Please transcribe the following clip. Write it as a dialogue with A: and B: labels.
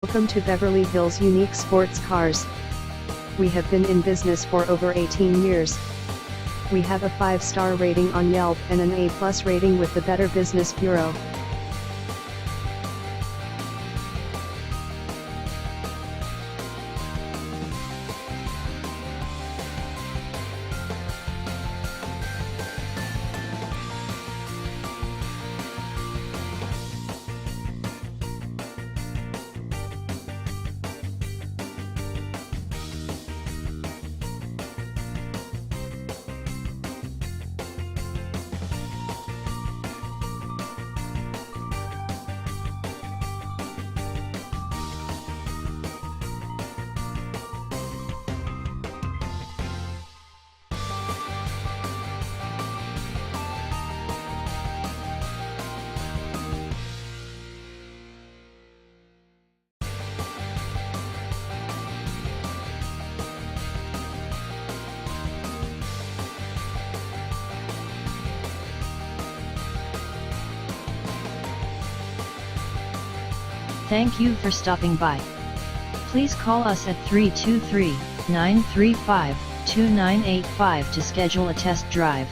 A: Welcome to Beverly Hills Unique Sports Cars. We have been in business for over 18 years. We have a 5-star rating on Yelp and an A+ rating with the Better Business Bureau.
B: Thank you for stopping by. Please call us at 323-935-2985 to schedule a test drive.